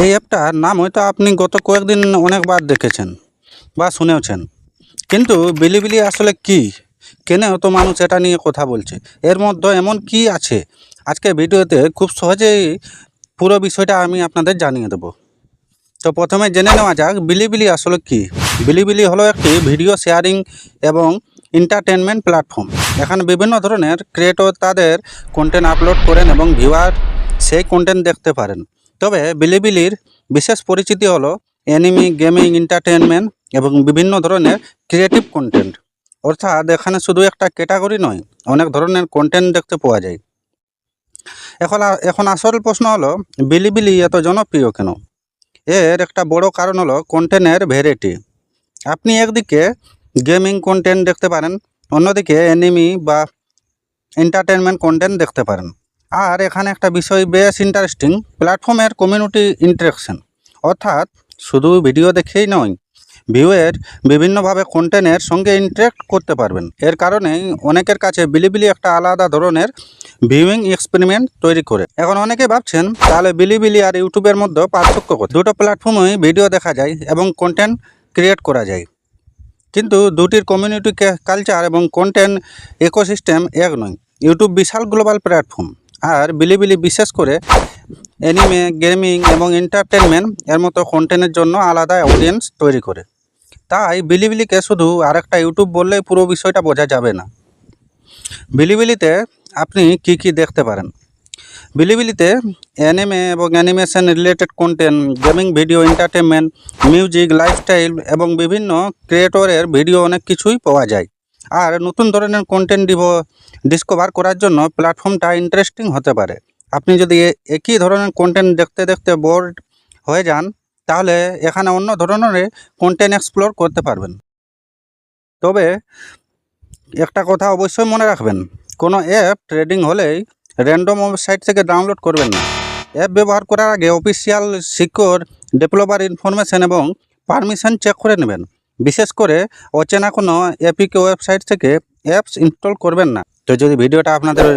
এই অ্যাপটার নাম হয়তো আপনি গত কয়েকদিন অনেকবার দেখেছেন বা শুনেওছেন, কিন্তু বিলিবিলি আসলে কি, কেন এত মানুষ এটা নিয়ে কথা বলছে, এর মধ্যে এমন কি আছে, আজকে ভিডিওতে খুব সহজেই পুরো বিষয়টা আমি আপনাদের জানিয়ে দেব। তো প্রথমে জেনে নেওয়া যাক বিলিবিলি আসলে কি। বিলিবিলি হলো একটি ভিডিও শেয়ারিং এবং এন্টারটেনমেন্ট প্ল্যাটফর্ম। এখানে বিভিন্ন ধরনের ক্রিয়েটর তাদের কন্টেন্ট আপলোড করেন এবং ভিউয়ার সেই কন্টেন্ট দেখতে পারেন। তবে বিলিবিলির বিশেষ পরিচিতি হলো অ্যানিমে, গেমিং, এন্টারটেনমেন্ট এবং বিভিন্ন ধরনের ক্রিয়েটিভ কন্টেন্ট। অর্থাৎ এখানে শুধু একটা ক্যাটাগরি নয়, অনেক ধরনের কন্টেন্ট দেখতে পাওয়া যায়। এখন আসল প্রশ্ন হলো বিলিবিলি এত জনপ্রিয় কেন। এর একটা বড় কারণ হলো কন্টেন্টের ভ্যারাইটি। আপনি একদিকে গেমিং কন্টেন্ট দেখতে পারেন, অন্যদিকে অ্যানিমে বা এন্টারটেনমেন্ট কন্টেন্ট দেখতে পারেন। আর এখানে একটা বিষয় বেশ ইন্টারেস্টিং, প্ল্যাটফর্মের কমিউনিটি ইন্টারেকশন। অর্থাৎ শুধু ভিডিও দেখেই নয়, ভিউয়ের বিভিন্নভাবে কন্টেন্টের সঙ্গে ইন্টারেক্ট করতে পারবেন। এর কারণেই অনেকের কাছে বিলিবিলি একটা আলাদা ধরনের ভিউইং এক্সপেরিমেন্ট তৈরি করে। এখন অনেকে ভাবছেন তাহলে বিলিবিলি আর ইউটিউবের মধ্যে পার্থক্য কোথায়? দুটো প্ল্যাটফর্মেই ভিডিও দেখা যায় এবং কন্টেন্ট ক্রিয়েট করা যায়, কিন্তু দুটির কমিউনিটি কালচার এবং কন্টেন্ট ইকোসিস্টেম এক নয়। ইউটিউব বিশাল গ্লোবাল প্ল্যাটফর্ম, আর বিলিবিলি বিশেষ করে অ্যানিমে, গেমিং এবং এন্টারটেনমেন্ট এর মতো কন্টেন্টের জন্য আলাদা অডিয়েন্স তৈরি করে। তাই বিলিবিলিকে শুধু আরেকটা ইউটিউব বললেই পুরো বিষয়টা বোঝা যাবে না। বিলিবিলিতে আপনি কি দেখতে পারেন? বিলিবিলিতে অ্যানিমে এবং animation related content, gaming video, entertainment, music, lifestyle এবং বিভিন্ন ক্রিয়েটরের ভিডিও অনেক কিছুই পাওয়া যায়। আর নতুন ধরনের কন্টেন্ট ডিসকভার করার জন্য প্ল্যাটফর্মটা ইন্টারেস্টিং হতে পারে। আপনি যদি একই ধরনের কন্টেন্ট দেখতে দেখতে বোর্ড হয়ে যান, তাহলে এখানে অন্য ধরনের কন্টেন্ট এক্সপ্লোর করতে পারবেন। তবে একটা কথা অবশ্যই মনে রাখবেন, কোনো অ্যাপ ট্রেডিং হলেই র্যান্ডম ওয়েবসাইট থেকে ডাউনলোড করবেন না। অ্যাপ ব্যবহার করার আগে অফিসিয়াল, সিকিউর, ডেভেলপার ইনফরমেশন এবং পারমিশন চেক করে নেবেন। বিশেষ করে অচেনা কোনো এপিকে ওয়েবসাইট থেকে অ্যাপস ইনস্টল করবেন না। তো যদি ভিডিওটা আপনাদের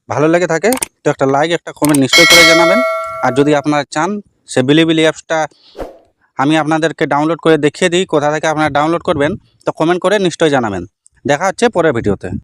ভালো লেগে থাকে তো একটা লাইক, একটা কমেন্ট নিশ্চয়ই করে জানাবেন। আর যদি আপনারা চান সে বিলিবিলি অ্যাপসটা আমি আপনাদেরকে ডাউনলোড করে দেখিয়ে দিই কোথা থেকে আপনারা ডাউনলোড করবেন, তো কমেন্ট করে নিশ্চয়ই জানাবেন। দেখা হচ্ছে পরের ভিডিওতে।